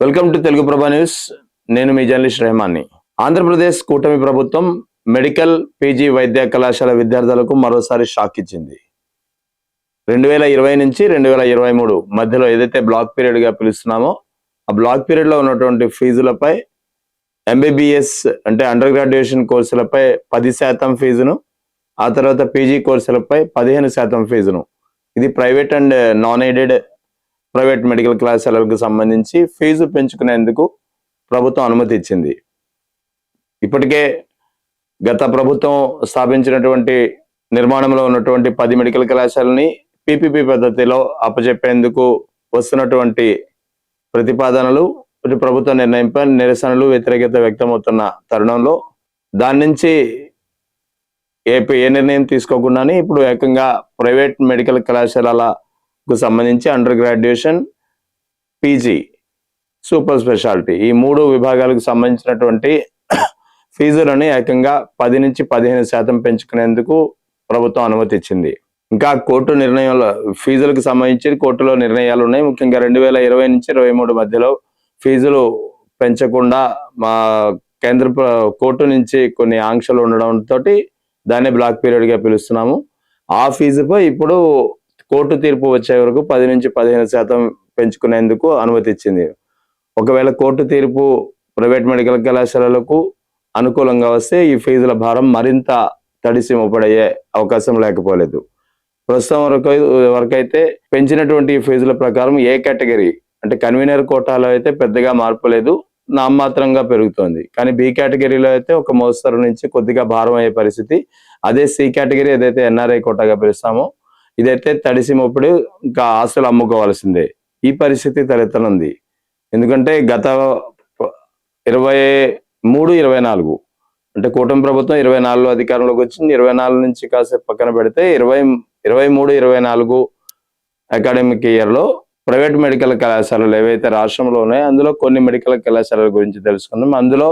Welcome to Telugu ప్రభా news. నేను మీ journalist రెహమాన్ని. Andhra Pradesh కూటమి ప్రభుత్వం మెడికల్ పీజీ వైద్య కళాశాల విద్యార్థులకు మరోసారి షాక్ ఇచ్చింది. 2020 నుంచి 2023 మధ్యలో ఏదైతే బ్లాక్ పీరియడ్ గా పిలుస్తున్నామో ఆ బ్లాక్ పీరియడ్ లో ఉన్నటువంటి ఫీజులపై ఎంబీబీఎస్ అంటే అండర్ గ్రాడ్యుయేషన్ కోర్సులపై 10% ఫీజును, ఆ తర్వాత పీజీ కోర్సులపై 15% ఫీజును, ఇది private and non aided private medical కళాశాలలకు సంబంధించి ఫీజు పెంచుకునేందుకు ప్రభుత్వం అనుమతి ఇచ్చింది. ఇప్పటికే గత ప్రభుత్వం స్థాపించినటువంటి నిర్మాణంలో ఉన్నటువంటి 10 మెడికల్ కళాశాలని పీపీపీ పద్ధతిలో అప్పచెప్పేందుకు వస్తున్నటువంటి ప్రతిపాదనలు ప్రభుత్వ నిర్ణయంపై నిరసనలు వ్యతిరేకత వ్యక్తమవుతున్న తరుణంలో దాని నుంచి ఏ నిర్ణయం తీసుకోకుండానే ఇప్పుడు ఏకంగా ప్రైవేట్ మెడికల్ కళాశాలలకు సంబంధించి under graduation, PG, super speciality ఈ 3 విభాగాలకు సంబంధించినటువంటి ఫీజులని ఏకంగా 10 నుంచి 15% పెంచుకునేందుకు ప్రభుత్వం అనుమతి ఇచ్చింది. ఇంకా కోర్టు నిర్ణయాల ఫీజులకు సంబంధించి కోర్టులో నిర్ణయాలు ఉన్నాయి. ముఖ్యంగా 2020 నుంచి 2023 మధ్యలో ఫీజులు పెంచకుండా మా కేంద్ర కోర్టు నుంచి కొన్ని ఆంక్షలు ఉండడంతో దాన్ని బ్లాక్ పీరియడ్ గా పిలుస్తున్నాము. ఆ ఫీజుపై ఇప్పుడు కోర్టు తీర్పు వచ్చే వరకు 10 నుంచి 15% పెంచుకునేందుకు అనుమతి ఇచ్చింది. ఒకవేళ కోర్టు తీర్పు ప్రైవేట్ మెడికల్ కళాశాలలకు అనుకూలంగా వస్తే ఈ ఫీజుల భారం మరింత తడిసి మొప్పడయ్యే అవకాశం లేకపోలేదు. ప్రస్తుతం వరకైతే పెంచినటువంటి ఫీజుల ప్రకారం ఏ కేటగిరీ అంటే కన్వీనర్ కోటాలో అయితే పెద్దగా మార్పు లేదు, నామమాత్రంగా పెరుగుతోంది. కానీ బి కేటగిరీలో అయితే ఒక మోస్తరు నుంచి కొద్దిగా భారం అయ్యే పరిస్థితి. అదే సి కేటగిరీ ఏదైతే ఎన్ఆర్ఐ కోటాగా పిలుస్తామో ఇదైతే తడిసి మొప్పుడు ఇంకా ఆస్తులు అమ్ముకోవాల్సిందే ఈ పరిస్థితి తలెత్తనుంది. ఎందుకంటే గత 23-24 అంటే కూటమి ప్రభుత్వం 24లో అధికారంలోకి వచ్చింది. 24 నుంచి కాసేపు పక్కన పెడితే 23-24 అకాడమిక్ ఇయర్ లో ప్రైవేట్ మెడికల్ కళాశాలలు ఏవైతే రాష్ట్రంలో ఉన్నాయో అందులో కొన్ని మెడికల్ కళాశాలల గురించి తెలుసుకుందాం. అందులో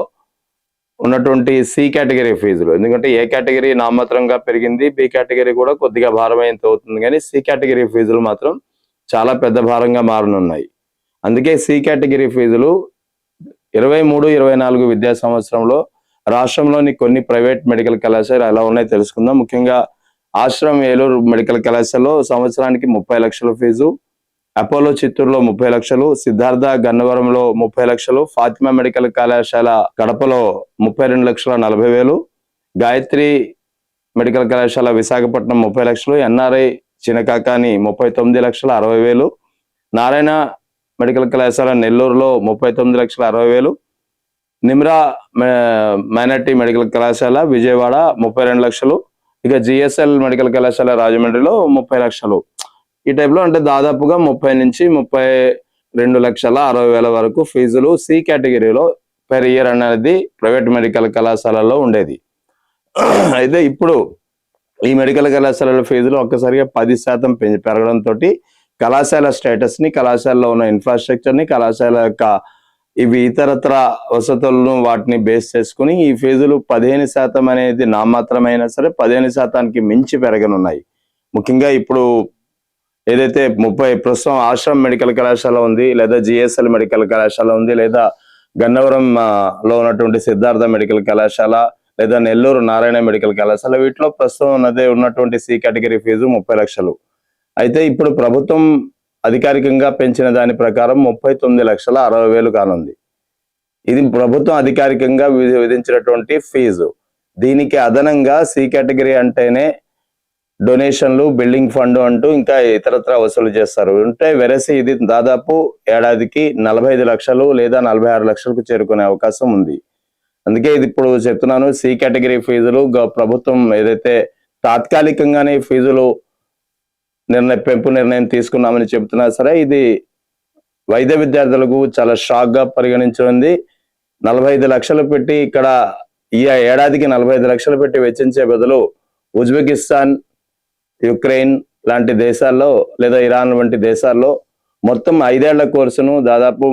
ఉన్నటువంటి సి కేటగిరీ ఫీజులు, ఎందుకంటే ఏ కేటగిరీ నామమాత్రంగా పెరిగింది, బి కేటగిరీ కూడా కొద్దిగా భారమైనంత అవుతుంది, కానీ సి కేటగిరీ ఫీజులు మాత్రం చాలా పెద్ద భారంగా మారనున్నాయి. అందుకే సి కేటగిరీ ఫీజులు 23-24 విద్యా సంవత్సరంలో రాష్ట్రంలోని కొన్ని ప్రైవేట్ మెడికల్ కళాశాలలు ఎలా ఉన్నాయో తెలుసుకుందాం. ముఖ్యంగా ఆశ్రమ్ ఏలూరు మెడికల్ కళాశాలలో సంవత్సరానికి 30 లక్షల ఫీజు, అపోలో చిత్తూరులో 30 లక్షలు, సిద్ధార్థ గన్నవరంలో 30 లక్షలు, ఫాతిమా మెడికల్ కళాశాల కడపలో 32,40,000, గాయత్రి మెడికల్ కళాశాల విశాఖపట్నం 30 లక్షలు, ఎన్ఆర్ఐ చినకాకాని 39,60,000, నారాయణ మెడికల్ కళాశాల నెల్లూరులో 39,60,000, నిమ్రా మైనార్టీ మెడికల్ కళాశాల విజయవాడ 32 లక్షలు, ఇక జిఎస్ఎల్ మెడికల్ కళాశాల రాజమండ్రిలో 30 లక్షలు. ఈ టైప్లో అంటే దాదాపుగా 30 నుంచి 32,60,000 వరకు ఫీజులు సి కేటగిరీలో పెర్ ఇయర్ అనేది ప్రైవేట్ మెడికల్ కళాశాలలో ఉండేది. అయితే ఇప్పుడు ఈ మెడికల్ కళాశాలల ఫీజులు ఒక్కసారిగా 10% పెరగడంతో కళాశాల స్టేటస్ ని, కళాశాలలో ఉన్న ఇన్ఫ్రాస్ట్రక్చర్ ని, కళాశాల యొక్క ఇవి ఇతరత్ర వసతులను వాటిని బేస్ చేసుకుని ఈ ఫీజులు 15% అనేది నామాత్రమైనా సరే 15%కి మించి పెరగనున్నాయి. ముఖ్యంగా ఇప్పుడు ఏదైతే ప్రస్తుతం ఆశ్రమ్ మెడికల్ కళాశాల ఉంది, లేదా జిఎస్ఎల్ మెడికల్ కళాశాల ఉంది, లేదా గన్నవరం లో ఉన్నటువంటి సిద్ధార్థ మెడికల్ కళాశాల, లేదా నెల్లూరు నారాయణ మెడికల్ కళాశాల, వీటిలో ప్రస్తుతం ఉన్నటువంటి సి కేటగిరీ ఫీజు 30 లక్షలు. అయితే ఇప్పుడు ప్రభుత్వం అధికారికంగా పెంచిన దాని ప్రకారం 39,60,000 కానుంది. ఇది ప్రభుత్వం అధికారికంగా విధించినటువంటి ఫీజు. దీనికి అదనంగా సి కేటగిరీ అంటేనే డొనేషన్లు, బిల్డింగ్ ఫండ్ అంటూ ఇంకా ఇతరత్ర వసూలు చేస్తారు. అంటే వెరసి ఇది దాదాపు ఏడాదికి 45 లక్షలు లేదా 46 లక్షలకు చేరుకునే అవకాశం ఉంది. అందుకే ఇది ఇప్పుడు చెప్తున్నాను, సి కేటగిరీ ఫీజులు ప్రభుత్వం ఏదైతే తాత్కాలికంగానే ఫీజులు పెంపు నిర్ణయం తీసుకున్నామని చెబుతున్నా సరే ఇది వైద్య విద్యార్థులకు చాలా షాక్ గా పరిగణించింది. 45 లక్షలు పెట్టి ఇక్కడ ఈ ఏడాదికి 45 లక్షలు పెట్టి వెచ్చించే బదులు ఉజ్బెకిస్తాన్, యుక్రెయిన్ లాంటి దేశాల్లో లేదా ఇరాన్ వంటి దేశాల్లో మొత్తం 5 ఏళ్ల కోర్సును దాదాపు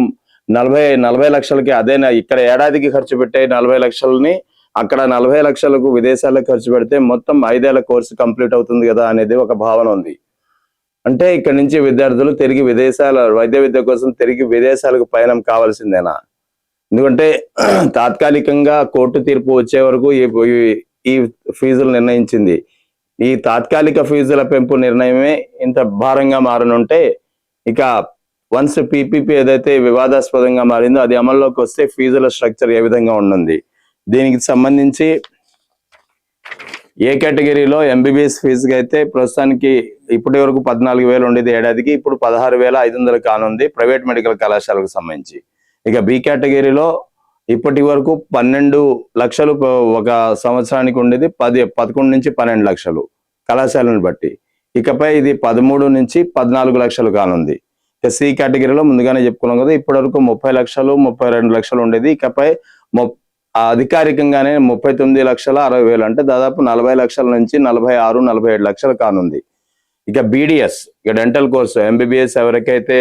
40 లక్షలకి, అదే ఇక్కడ ఏడాదికి ఖర్చు పెట్టే 40 లక్షలని అక్కడ 40 లక్షలకు విదేశాలకు ఖర్చు పెడితే మొత్తం 5 ఏళ్ల కోర్సు కంప్లీట్ అవుతుంది కదా అనేది ఒక భావన ఉంది. అంటే ఇక్కడ నుంచి విద్యార్థులు తిరిగి వైద్య విద్య కోసం తిరిగి విదేశాలకు పయనం కావాల్సిందేనా? ఎందుకంటే తాత్కాలికంగా కోర్టు తీర్పు వచ్చే వరకు ఈ ఫీజులు నిర్ణయించింది. ఈ తాత్కాలిక ఫీజుల పెంపు నిర్ణయమే ఇంత భారంగా మారనుంటే, ఇక వన్స్ పీపీపీ ఏదైతే వివాదాస్పదంగా మారిందో అది అమల్లోకి వస్తే ఫీజుల స్ట్రక్చర్ ఏ విధంగా ఉంటుంది? దీనికి సంబంధించి ఏ కేటగిరీలో ఎంబీబీఎస్ ఫీజుకి అయితే ప్రస్తుతానికి ఇప్పటి వరకు 14,000 ఉండేది ఏడాదికి, ఇప్పుడు 16,500 కానుంది ప్రైవేట్ మెడికల్ కళాశాలకు సంబంధించి. ఇక బి కేటగిరీలో ఇప్పటి వరకు 12 లక్షలు ఒక సంవత్సరానికి ఉండేది, 11 నుంచి 12 లక్షలు కళాశాలను బట్టి. ఇకపై ఇది 13 నుంచి 14 లక్షలు కానుంది. ఇక సి కేటగిరీలో ముందుగానే చెప్పుకున్నాం కదా, ఇప్పటి వరకు 30 లక్షలు 32 లక్షలు ఉండేది, ఇకపై అధికారికంగానే 39,60,000 అంటే దాదాపు 40 లక్షల నుంచి 46-47 లక్షలు కానుంది. ఇక బీడిఎస్, ఇక డెంటల్ కోర్సు ఎంబీబీఎస్ ఎవరికైతే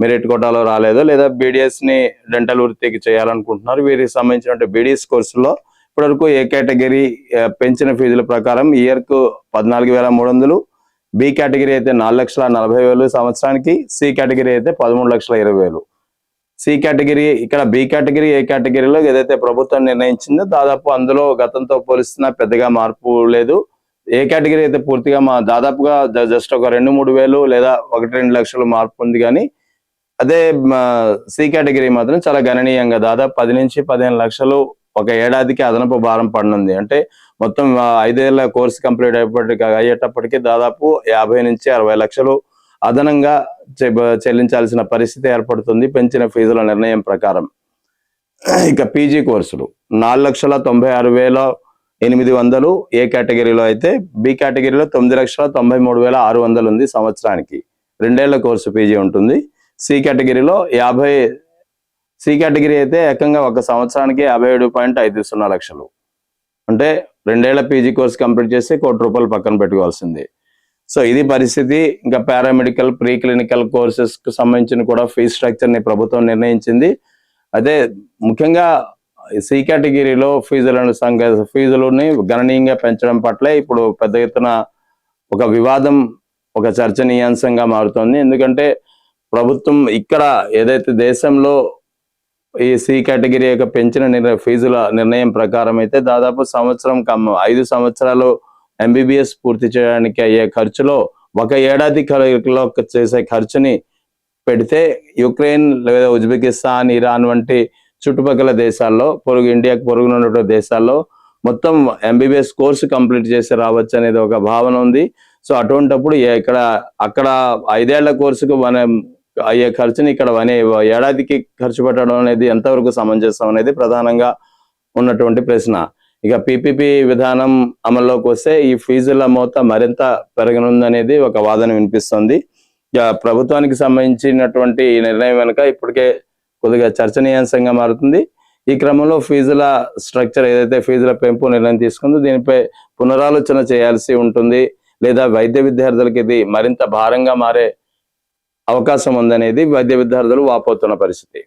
మెరిట్ కోటాలో రాలేదో లేదా బీడిఎస్ ని డెంటల్ వృత్తికి చేయాలనుకుంటున్నారు, వీరికి సంబంధించిన బీడిఎస్ కోర్సులో ఇప్పటివరకు ఏ కేటగిరీ పెంచిన ఫీజుల ప్రకారం ఇయర్ కు 14,300, బి కేటగిరీ అయితే 4,40,000 సంవత్సరానికి, సి కేటగిరీ అయితే 13,20,000. సి కేటగిరీ, ఇక్కడ బి కేటగిరీ ఏ కేటగిరీలో ఏదైతే ప్రభుత్వం నిర్ణయించిందో దాదాపు అందులో గతంతో పోలిస్తున్నా పెద్దగా మార్పు లేదు. ఏ కేటగిరీ అయితే పూర్తిగా దాదాపుగా జస్ట్ ఒక 2-3 వేలు లేదా 1-2 లక్షలు మార్పు ఉంది, కానీ అదే సి కేటగిరీ మాత్రం చాలా గణనీయంగా దాదాపు 10 నుంచి 15 లక్షలు ఒక ఏడాదికి అదనపు భారం పడనుంది. అంటే మొత్తం 5 ఏళ్ల కోర్సు కంప్లీట్ అయ్యేటప్పటికి దాదాపు 50 నుంచి 60 లక్షలు అదనంగా చెల్లించాల్సిన పరిస్థితి ఏర్పడుతుంది పెంచిన ఫీజుల నిర్ణయం ప్రకారం. ఇక పీజీ కోర్సులు 4,96,800 ఏ కేటగిరీలో అయితే, బి కేటగిరీలో 9,93,600 ఉంది సంవత్సరానికి. 2 ఏళ్ల కోర్సు పీజీ ఉంటుంది. సి కేటగిరీలో సి కేటగిరీ అయితే ఏకంగా ఒక సంవత్సరానికి 57.50 లక్షలు. అంటే 2 ఏళ్ల పీజీ కోర్సు కంప్లీట్ చేస్తే ₹1,00,00,000 పక్కన పెట్టుకోవాల్సింది. సో ఇది పరిస్థితి. ఇంకా పారామెడికల్, ప్రీ క్లినికల్ కోర్సెస్ కు సంబంధించిన కూడా ఫీజ్ స్ట్రక్చర్ ని ప్రభుత్వం నిర్ణయించింది. అదే ముఖ్యంగా సి కేటగిరీలో ఫీజులని గణనీయంగా పెంచడం పట్ల ఇప్పుడు పెద్ద ఎత్తున ఒక వివాదం, ఒక చర్చనీయాంశంగా మారుతోంది. ఎందుకంటే ప్రభుత్వం ఇక్కడ ఏదైతే దేశంలో ఈ సి కేటగిరీ యొక్క పెంచిన ఫీజుల నిర్ణయం ప్రకారం అయితే దాదాపు 5 సంవత్సరాలు ఎంబీబీఎస్ పూర్తి చేయడానికి అయ్యే ఖర్చులో ఒక ఏడాది చేసే ఖర్చుని పెడితే యుక్రెయిన్ లేదా ఉజ్బెకిస్తాన్, ఇరాన్ వంటి చుట్టుపక్కల దేశాల్లో, ఇండియాకు పొరుగునున్న దేశాల్లో మొత్తం ఎంబీబీఎస్ కోర్సు కంప్లీట్ చేసి రావచ్చు అనేది ఒక భావన ఉంది. సో అటువంటిప్పుడు అక్కడ 5 ఏళ్ల కోర్సుకు అయ్యే ఖర్చుని ఇక్కడ ఏడాదికి ఖర్చు పెట్టడం అనేది ఎంతవరకు సమంజసం అనేది ప్రధానంగా ఉన్నటువంటి ప్రశ్న. ఇక పీపీపీ విధానం అమల్లోకి వస్తే ఈ ఫీజుల మోత మరింత పెరగనుందనేది ఒక వాదన వినిపిస్తుంది. ఇక ప్రభుత్వానికి సంబంధించినటువంటి ఈ నిర్ణయం వెనుక ఇప్పటికే కొద్దిగా చర్చనీయాంశంగా మారుతుంది. ఈ క్రమంలో ఫీజుల స్ట్రక్చర్ ఏదైతే ఫీజుల పెంపు నిర్ణయం తీసుకుందో దీనిపై పునరాలోచన చేయాల్సి ఉంటుంది, లేదా వైద్య విద్యార్థులకి ఇది మరింత భారంగా మారే అవకాశం ఉందనేది వైద్య విద్యార్థులు వాపోతున్న పరిస్థితి.